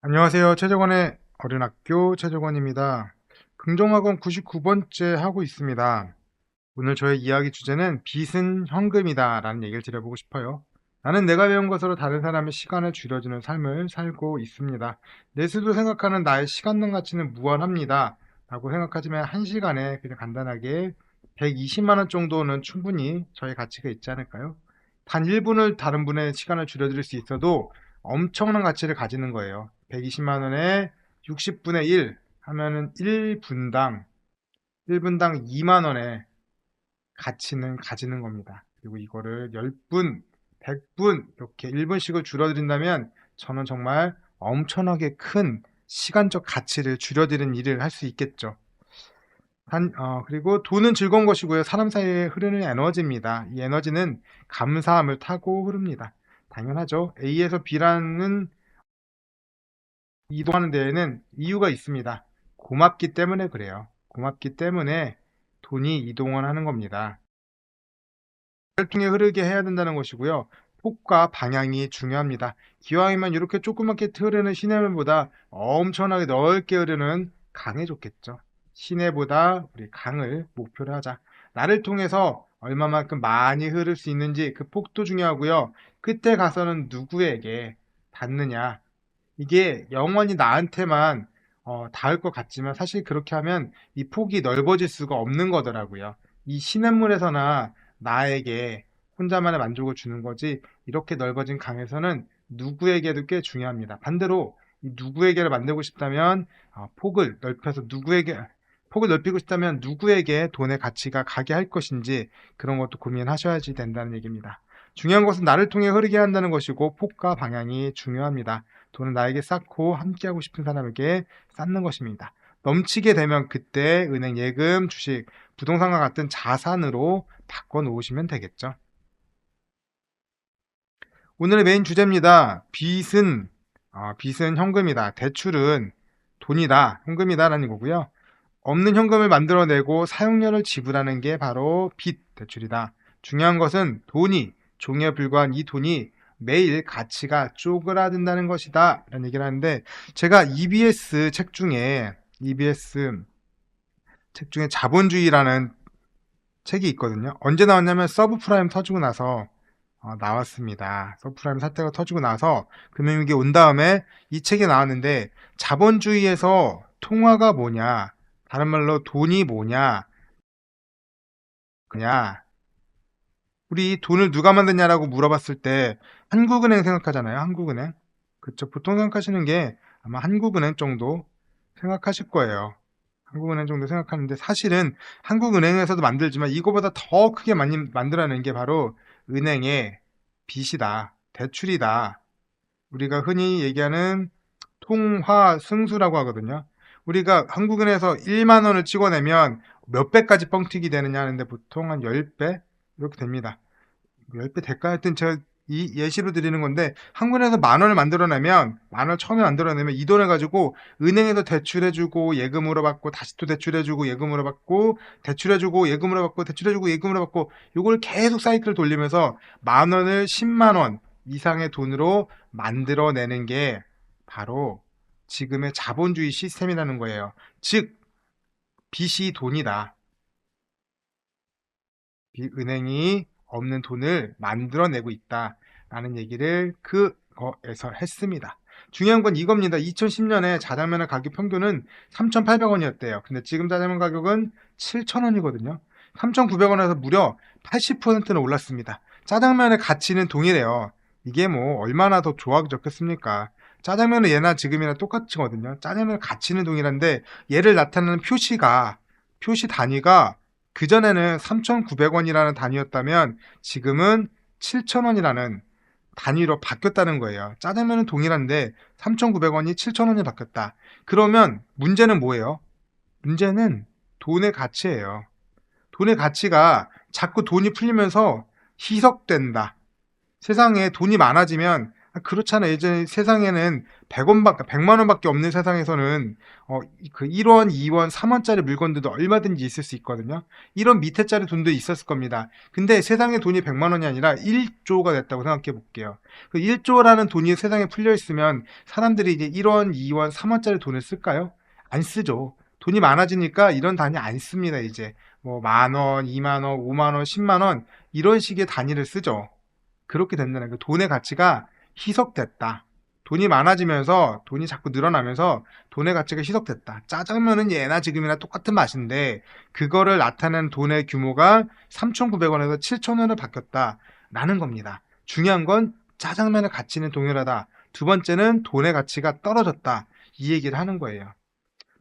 안녕하세요. 최재권의 어린학교 최재권입니다. 긍정학원 99번째 하고 있습니다. 오늘 저의 이야기 주제는 빚은 현금이다 라는 얘기를 드려보고 싶어요. 나는 내가 배운 것으로 다른 사람의 시간을 줄여주는 삶을 살고 있습니다. 내 스스로 생각하는 나의 시간당 가치는 무한합니다 라고 생각하지만 한 시간에 그냥 간단하게 120만 원 정도는 충분히 저의 가치가 있지 않을까요? 단 1분을 다른 분의 시간을 줄여드릴 수 있어도 엄청난 가치를 가지는 거예요. 120만 원에 60분의 1 하면은 1분당 2만 원의 가치는 가지는 겁니다. 그리고 이거를 10분, 100분 이렇게 1분씩을 줄어든다면 저는 정말 엄청나게 큰 시간적 가치를 줄여드리는 일을 할 수 있겠죠. 그리고 돈은 즐거운 것이고요. 사람 사이에 흐르는 에너지입니다. 이 에너지는 감사함을 타고 흐릅니다. 당연하죠. A에서 B라는 이동하는 데에는 이유가 있습니다. 고맙기 때문에 그래요. 고맙기 때문에 돈이 이동을 하는 겁니다. 를 통해 흐르게 해야 된다는 것이고요. 폭과 방향이 중요합니다. 기왕이면 이렇게 조그맣게 흐르는 시내물보다 엄청나게 넓게 흐르는 강이 좋겠죠. 시내보다 우리 강을 목표로 하자. 나를 통해서 얼마만큼 많이 흐를 수 있는지 그 폭도 중요하고요. 그때 가서는 누구에게 닿느냐. 이게 영원히 나한테만 닿을 것 같지만 사실 그렇게 하면 이 폭이 넓어질 수가 없는 거더라고요. 이 시냇물에서나 나에게 혼자만의 만족을 주는 거지 이렇게 넓어진 강에서는 누구에게도 꽤 중요합니다. 반대로 이 누구에게를 만들고 싶다면 폭을 넓혀서 폭을 넓히고 싶다면 누구에게 돈의 가치가 가게 할 것인지 그런 것도 고민하셔야지 된다는 얘기입니다. 중요한 것은 나를 통해 흐르게 한다는 것이고 폭과 방향이 중요합니다. 돈은 나에게 쌓고 함께하고 싶은 사람에게 쌓는 것입니다. 넘치게 되면 그때 은행 예금, 주식, 부동산과 같은 자산으로 바꿔 놓으시면 되겠죠. 오늘의 메인 주제입니다. 빚은 현금이다. 대출은 돈이다. 현금이다라는 거고요. 없는 현금을 만들어내고 사용료를 지불하는 게 바로 빚 대출이다. 중요한 것은 종이에 불과한 이 돈이 매일 가치가 쪼그라든다는 것이다 라는 얘기를 하는데 제가 EBS 책 중에 자본주의라는 책이 있거든요. 언제 나왔냐면 서브프라임 터지고 나서 나왔습니다. 서브프라임 사태가 터지고 나서 금융위기 온 다음에 이 책이 나왔는데 자본주의에서 통화가 뭐냐, 다른 말로 돈이 뭐냐, 그냥 우리 돈을 누가 만드냐라고 물어봤을 때 한국은행 생각하잖아요. 한국은행. 그쵸. 보통 생각하시는 게 아마 한국은행 정도 생각하실 거예요. 한국은행 정도 생각하는데 사실은 한국은행에서도 만들지만 이거보다 더 크게 많이 만들어낸 게 바로 은행의 빚이다. 대출이다. 우리가 흔히 얘기하는 통화 승수라고 하거든요. 우리가 한국은행에서 1만 원을 찍어내면 몇 배까지 뻥튀기 되느냐 하는데 보통 한 10배 이렇게 됩니다. 10배 될까? 하여튼 제가 이 예시로 드리는 건데 한국은행에서 만 원을 만들어내면 만 원 처음에 만들어내면 이 돈을 가지고 은행에서 대출해주고 예금으로 받고 다시 또 대출해주고 예금으로 받고 대출해주고 예금으로 받고 대출해주고 예금으로 받고 이걸 계속 사이클을 돌리면서 만 원을 10만 원 이상의 돈으로 만들어내는 게 바로 지금의 자본주의 시스템이라는 거예요. 즉 빚이 돈이다. 은행이 없는 돈을 만들어내고 있다라는 얘기를 그거에서 했습니다. 중요한 건 이겁니다. 2010년에 짜장면의 가격 평균은 3,800원이었대요. 근데 지금 짜장면 가격은 7,000원이거든요. 3,900원에서 무려 80%는 올랐습니다. 짜장면의 가치는 동일해요. 이게 뭐 얼마나 더 좋아졌겠습니까? 짜장면은 예나 지금이나 똑같거든요. 짜장면 가치는 동일한데 얘를 나타내는 표시 단위가 그전에는 3,900원이라는 단위였다면 지금은 7,000원이라는 단위로 바뀌었다는 거예요. 짜장면은 동일한데 3,900원이 7,000원이 바뀌었다. 그러면 문제는 뭐예요? 문제는 돈의 가치예요. 돈의 가치가 자꾸 돈이 풀리면서 희석된다. 세상에 돈이 많아지면 그렇잖아요. 예전에 세상에는 100만 원밖에 없는 세상에서는 그 1원, 2원, 3원짜리 물건들도 얼마든지 있을 수 있거든요. 1원 밑에짜리 돈도 있었을 겁니다. 근데 세상에 돈이 100만 원이 아니라 1조가 됐다고 생각해 볼게요. 그 1조라는 돈이 세상에 풀려 있으면 사람들이 이제 1원, 2원, 3원짜리 돈을 쓸까요? 안 쓰죠. 돈이 많아지니까 이런 단위 안 씁니다, 이제. 뭐, 10,000원, 20,000원, 50,000원, 10만원, 이런 식의 단위를 쓰죠. 그렇게 된다는 거. 돈의 가치가 희석됐다. 돈이 많아지면서 돈이 자꾸 늘어나면서 돈의 가치가 희석됐다. 짜장면은 예나 지금이나 똑같은 맛인데 그거를 나타내는 돈의 규모가 3,900원에서 7,000원으로 바뀌었다라는 겁니다. 중요한 건 짜장면의 가치는 동일하다. 두 번째는 돈의 가치가 떨어졌다. 이 얘기를 하는 거예요.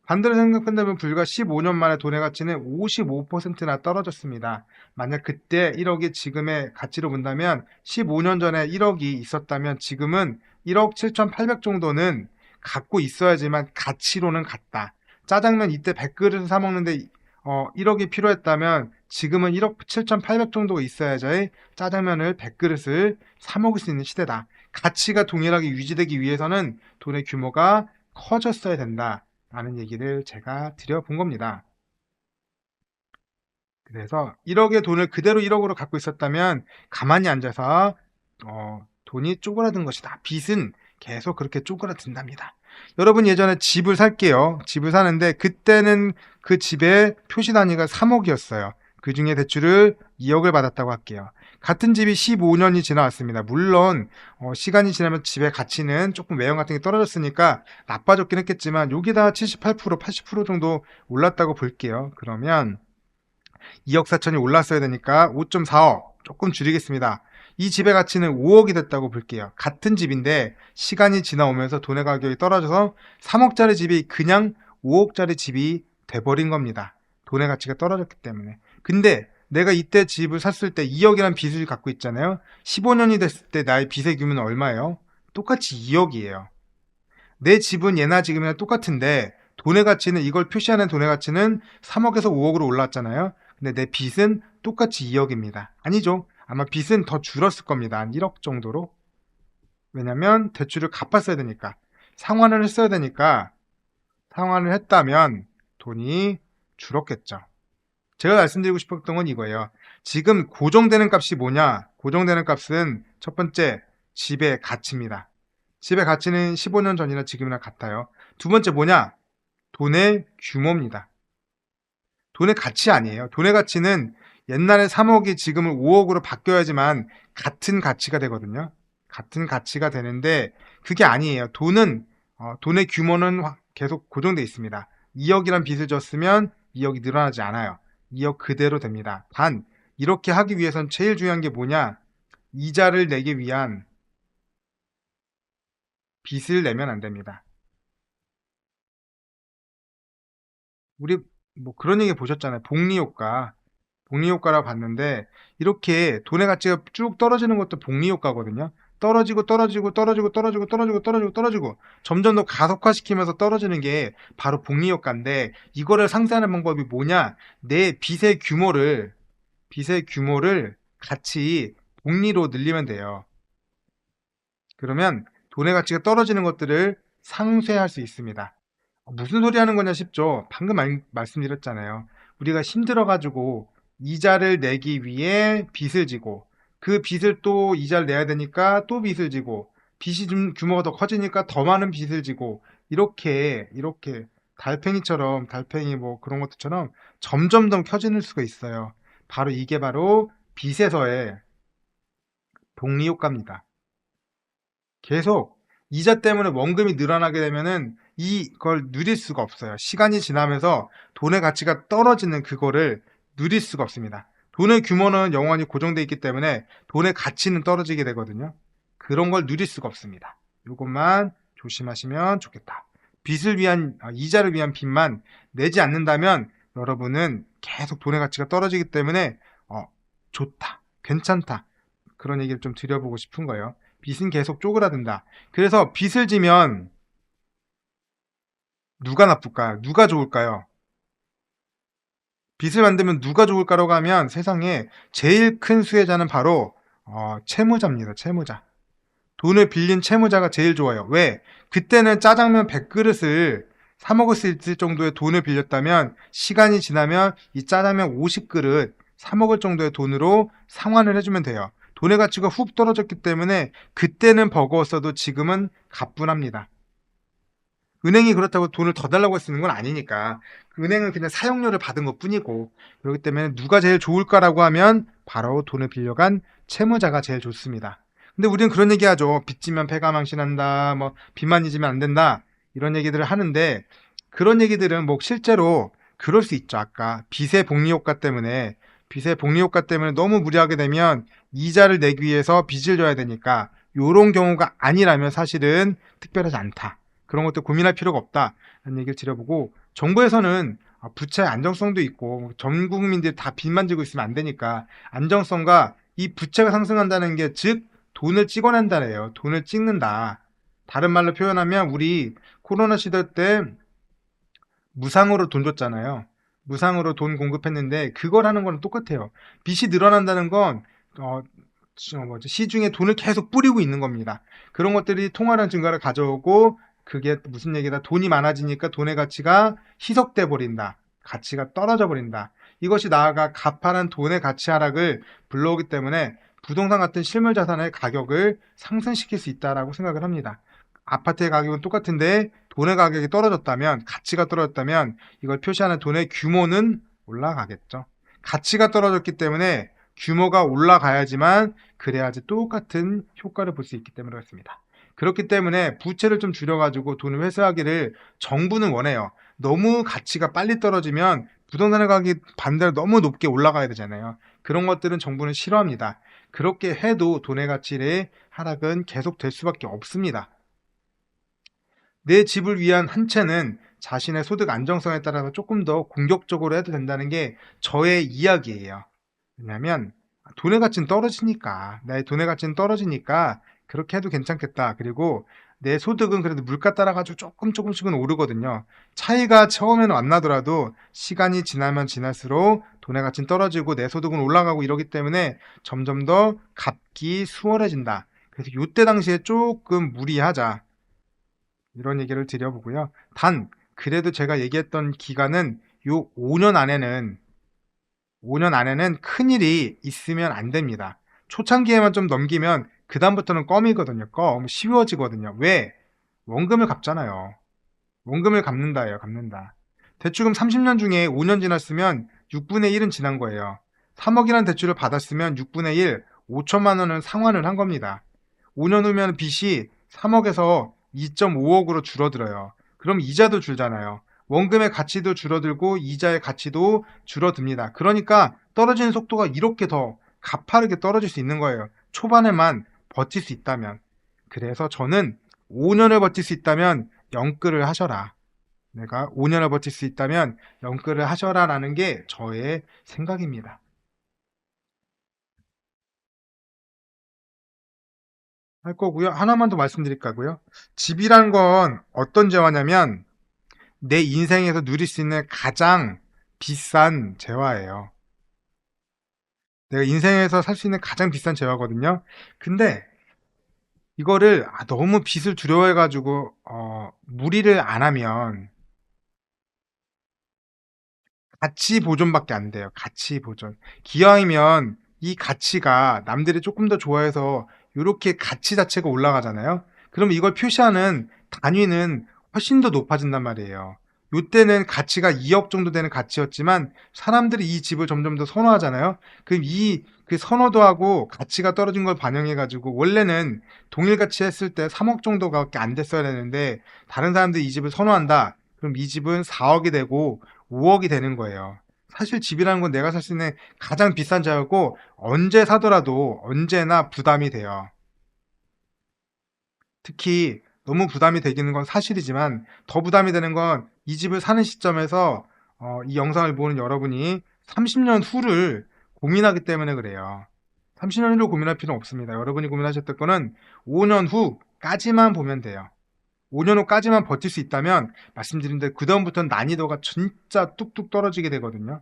반대로 생각한다면 불과 15년 만에 돈의 가치는 55%나 떨어졌습니다. 만약 그때 1억이 지금의 가치로 본다면 15년 전에 1억이 있었다면 지금은 1억 7,800 정도는 갖고 있어야지만 가치로는 같다. 짜장면 이때 100그릇을 사 먹는데 1억이 필요했다면 지금은 1억 7,800 정도가 있어야지 짜장면을 100그릇을 사 먹을 수 있는 시대다. 가치가 동일하게 유지되기 위해서는 돈의 규모가 커졌어야 된다. 라는 얘기를 제가 드려본 겁니다. 그래서 1억의 돈을 그대로 1억으로 갖고 있었다면 가만히 앉아서 돈이 쪼그라든 것이다. 빚은 계속 그렇게 쪼그라든답니다. 여러분 예전에 집을 살게요. 집을 사는데 그때는 그 집의 표시 단위가 3억이었어요. 그 중에 대출을 2억을 받았다고 할게요. 같은 집이 15년이 지나왔습니다. 물론 시간이 지나면 집의 가치는 조금 외형 같은 게 떨어졌으니까 나빠졌긴 했겠지만 여기다 78%, 80% 정도 올랐다고 볼게요. 그러면 2억 4천이 올랐어야 되니까 5.4억 조금 줄이겠습니다. 이 집의 가치는 5억이 됐다고 볼게요. 같은 집인데 시간이 지나오면서 돈의 가격이 떨어져서 3억짜리 집이 그냥 5억짜리 집이 돼버린 겁니다. 돈의 가치가 떨어졌기 때문에. 근데 내가 이때 집을 샀을 때 2억이라는 빚을 갖고 있잖아요. 15년이 됐을 때 나의 빚의 규모는 얼마예요? 똑같이 2억이에요. 내 집은 예나 지금이나 똑같은데 돈의 가치는 이걸 표시하는 돈의 가치는 3억에서 5억으로 올랐잖아요. 근데 내 빚은 똑같이 2억입니다. 아니죠. 아마 빚은 더 줄었을 겁니다. 한 1억 정도로. 왜냐면 대출을 갚았어야 되니까. 상환을 했어야 되니까 상환을 했다면 돈이 줄었겠죠. 제가 말씀드리고 싶었던 건 이거예요. 지금 고정되는 값이 뭐냐? 고정되는 값은 첫 번째 집의 가치입니다. 집의 가치는 15년 전이나 지금이나 같아요. 두 번째 뭐냐? 돈의 규모입니다. 돈의 가치 아니에요. 돈의 가치는 옛날에 3억이 지금은 5억으로 바뀌어야지만 같은 가치가 되거든요. 같은 가치가 되는데 그게 아니에요. 돈의 규모는 계속 고정되어 있습니다. 2억이란 빚을 졌으면 2억이 늘어나지 않아요. 2억 그대로 됩니다. 단 이렇게 하기 위해선 제일 중요한 게 뭐냐? 이자를 내기 위한 빚을 내면 안 됩니다. 우리 뭐 그런 얘기 보셨잖아요. 복리효과. 복리효과라고 봤는데 이렇게 돈의 가치가 쭉 떨어지는 것도 복리효과거든요. 떨어지고 떨어지고 떨어지고 떨어지고 떨어지고 떨어지고 떨어지고 점점 더 가속화시키면서 떨어지는 게 바로 복리효과인데 이거를 상쇄하는 방법이 뭐냐? 내 빚의 규모를 같이 복리로 늘리면 돼요. 그러면 돈의 가치가 떨어지는 것들을 상쇄할 수 있습니다. 무슨 소리 하는 거냐 싶죠? 방금 말씀드렸잖아요. 우리가 힘들어가지고 이자를 내기 위해 빚을 지고 그 빚을 또 이자를 내야 되니까 또 빚을 지고 빚이 좀 규모가 더 커지니까 더 많은 빚을 지고 이렇게 달팽이 뭐 그런 것들처럼 점점 더 커지는 수가 있어요. 바로 이게 바로 빚에서의 복리효과입니다. 계속 이자 때문에 원금이 늘어나게 되면은 이걸 누릴 수가 없어요. 시간이 지나면서 돈의 가치가 떨어지는 그거를 누릴 수가 없습니다. 돈의 규모는 영원히 고정되어 있기 때문에 돈의 가치는 떨어지게 되거든요. 그런 걸 누릴 수가 없습니다. 이것만 조심하시면 좋겠다. 이자를 위한 빚만 내지 않는다면 여러분은 계속 돈의 가치가 떨어지기 때문에 좋다, 괜찮다. 그런 얘기를 좀 드려보고 싶은 거예요. 빚은 계속 쪼그라든다. 그래서 빚을 지면 누가 나쁠까요? 누가 좋을까요? 빚을 만들면 누가 좋을까라고 하면 세상에 제일 큰 수혜자는 바로 채무자입니다. 채무자. 돈을 빌린 채무자가 제일 좋아요. 왜? 그때는 짜장면 100그릇을 사 먹을 수 있을 정도의 돈을 빌렸다면 시간이 지나면 이 짜장면 50그릇 사 먹을 정도의 돈으로 상환을 해주면 돼요. 돈의 가치가 훅 떨어졌기 때문에 그때는 버거웠어도 지금은 가뿐합니다. 은행이 그렇다고 돈을 더 달라고 할 수 있는 건 아니니까. 은행은 그냥 사용료를 받은 것 뿐이고, 그렇기 때문에 누가 제일 좋을까라고 하면 바로 돈을 빌려간 채무자가 제일 좋습니다. 근데 우리는 그런 얘기 하죠. 빚지면 패가 망신한다, 뭐 빚만 잊으면 안 된다, 이런 얘기들을 하는데, 그런 얘기들은 뭐 실제로 그럴 수 있죠. 아까 빚의 복리 효과 때문에 너무 무리하게 되면 이자를 내기 위해서 빚을 져야 되니까, 요런 경우가 아니라면 사실은 특별하지 않다. 그런 것도 고민할 필요가 없다라는 얘기를 드려보고, 정부에서는 부채의 안정성도 있고 전 국민들이 다 빚만 지고 있으면 안 되니까 안정성과 이 부채가 상승한다는 게 즉 돈을 찍어낸다래요. 돈을 찍는다. 다른 말로 표현하면 우리 코로나 시대 때 무상으로 돈 줬잖아요. 무상으로 돈 공급했는데 그걸 하는 거랑 똑같아요. 빚이 늘어난다는 건 어, 시중에 돈을 계속 뿌리고 있는 겁니다. 그런 것들이 통화량 증가를 가져오고 그게 무슨 얘기다. 돈이 많아지니까 돈의 가치가 희석돼 버린다. 가치가 떨어져 버린다. 이것이 나아가 가파른 돈의 가치 하락을 불러오기 때문에 부동산 같은 실물 자산의 가격을 상승시킬 수 있다라고 생각을 합니다. 아파트의 가격은 똑같은데 돈의 가격이 떨어졌다면, 가치가 떨어졌다면 이걸 표시하는 돈의 규모는 올라가겠죠. 가치가 떨어졌기 때문에 규모가 올라가야지만 그래야지 똑같은 효과를 볼 수 있기 때문에 그렇습니다. 그렇기 때문에 부채를 좀 줄여가지고 돈을 회수하기를 정부는 원해요. 너무 가치가 빨리 떨어지면 부동산의 가격이 반대로 너무 높게 올라가야 되잖아요. 그런 것들은 정부는 싫어합니다. 그렇게 해도 돈의 가치의 하락은 계속될 수밖에 없습니다. 내 집을 위한 한 채는 자신의 소득 안정성에 따라서 조금 더 공격적으로 해도 된다는 게 저의 이야기예요. 왜냐하면 돈의 가치는 떨어지니까, 나의 돈의 가치는 떨어지니까 그렇게 해도 괜찮겠다. 그리고 내 소득은 그래도 물가 따라가지고 조금씩은 오르거든요. 차이가 처음에는 안 나더라도 시간이 지나면 지날수록 돈의 가치는 떨어지고 내 소득은 올라가고 이러기 때문에 점점 더 갚기 수월해진다. 그래서 이때 당시에 조금 무리하자. 이런 얘기를 드려보고요. 단, 그래도 제가 얘기했던 기간은 요 5년 안에는 큰일이 있으면 안 됩니다. 초창기에만 좀 넘기면 그다음부터는 껌이거든요. 껌. 쉬워지거든요. 왜? 원금을 갚잖아요. 원금을 갚는다예요. 갚는다. 대출금 30년 중에 5년 지났으면 6분의 1은 지난 거예요. 3억이라는 대출을 받았으면 6분의 1, 5천만 원은 상환을 한 겁니다. 5년 후면 빚이 3억에서 2.5억으로 줄어들어요. 그럼 이자도 줄잖아요. 원금의 가치도 줄어들고 이자의 가치도 줄어듭니다. 그러니까 떨어지는 속도가 이렇게 더 가파르게 떨어질 수 있는 거예요. 초반에만 버틸 수 있다면. 그래서 저는 5년을 버틸 수 있다면 영끌을 하셔라. 내가 5년을 버틸 수 있다면 영끌을 하셔라라는 게 저의 생각입니다. 할 거고요. 하나만 더 말씀드릴 거고요. 집이란 건 어떤 재화냐면 내 인생에서 누릴 수 있는 가장 비싼 재화예요. 내가 인생에서 살 수 있는 가장 비싼 재화거든요. 근데 이거를 너무 빚을 두려워해가지고 무리를 안 하면 가치 보존밖에 안 돼요. 가치 보존. 기왕이면 이 가치가 남들이 조금 더 좋아해서 요렇게 가치 자체가 올라가잖아요. 그럼 이걸 표시하는 단위는 훨씬 더 높아진단 말이에요. 요때는 가치가 2억 정도 되는 가치였지만 사람들이 이 집을 점점 더 선호하잖아요. 그럼 그 선호도하고 가치가 떨어진 걸 반영해 가지고 원래는 동일 가치 했을 때 3억 정도밖에 안 됐어야 되는데 다른 사람들이 이 집을 선호한다. 그럼 이 집은 4억이 되고 5억이 되는 거예요. 사실 집이라는 건 내가 살 수 있는 가장 비싼 자유고 언제 사더라도 언제나 부담이 돼요. 특히 너무 부담이 되기는 건 사실이지만 더 부담이 되는 건 이 집을 사는 시점에서 이 영상을 보는 여러분이 30년 후를 고민하기 때문에 그래요. 30년 후를 고민할 필요는 없습니다. 여러분이 고민하셨던 거는 5년 후까지만 보면 돼요. 5년 후까지만 버틸 수 있다면 말씀드린 대로 그다음부터는 난이도가 진짜 뚝뚝 떨어지게 되거든요.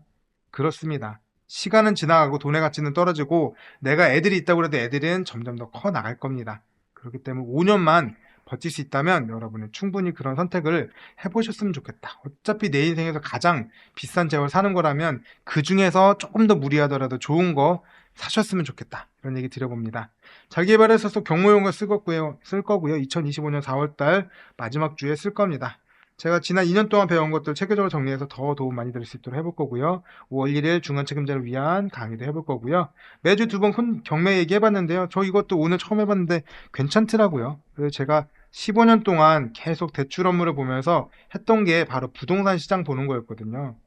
그렇습니다. 시간은 지나가고 돈의 가치는 떨어지고 내가 애들이 있다고 해도 애들은 점점 더 커 나갈 겁니다. 그렇기 때문에 5년만 버틸 수 있다면 여러분은 충분히 그런 선택을 해보셨으면 좋겠다. 어차피 내 인생에서 가장 비싼 재월 사는 거라면 그 중에서 조금 더 무리하더라도 좋은 거 사셨으면 좋겠다. 이런 얘기 드려봅니다. 자기개발에서 경무용어 쓸 거고요. 2025년 4월달 마지막 주에 쓸 겁니다. 제가 지난 2년 동안 배운 것들 체계적으로 정리해서 더 도움 많이 드릴 수 있도록 해볼 거고요. 5월 1일 중간 책임자를 위한 강의도 해볼 거고요. 매주 2번 경매 얘기해봤는데요. 저 이것도 오늘 처음 해봤는데 괜찮더라고요. 그래서 제가 15년 동안 계속 대출 업무를 보면서 했던 게 바로 부동산 시장 보는 거였거든요.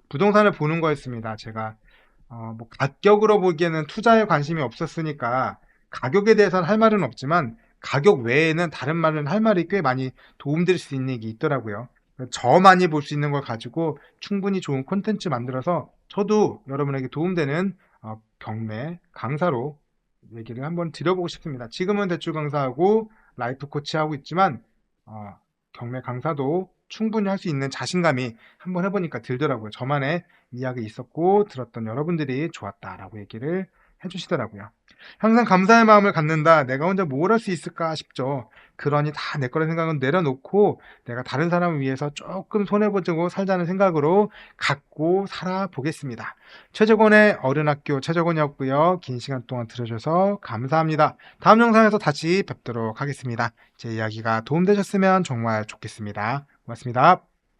부동산을 보는 거였습니다. 제가 뭐 가격으로 보기에는 투자에 관심이 없었으니까 가격에 대해서는 할 말은 없지만 가격 외에는 다른 말은 할 말이 꽤 많이 도움드릴 수 있는 게 있더라고요. 저만이 볼 수 있는 걸 가지고 충분히 좋은 콘텐츠 만들어서 저도 여러분에게 도움되는 경매 강사로 얘기를 한번 드려보고 싶습니다. 지금은 대출 강사하고 라이프 코치 하고 있지만 경매 강사도 충분히 할 수 있는 자신감이 한번 해보니까 들더라고요. 저만의 이야기 있었고 들었던 여러분들이 좋았다라고 얘기를 해주시더라고요. 항상 감사의 마음을 갖는다. 내가 혼자 뭘 할 수 있을까 싶죠. 그러니 다 내 거라 생각은 내려놓고 내가 다른 사람을 위해서 조금 손해보고 살자는 생각으로 갖고 살아보겠습니다. 최재권의 어른학교 최재권이었고요. 긴 시간 동안 들어주셔서 감사합니다. 다음 영상에서 다시 뵙도록 하겠습니다. 제 이야기가 도움되셨으면 정말 좋겠습니다. 고맙습니다.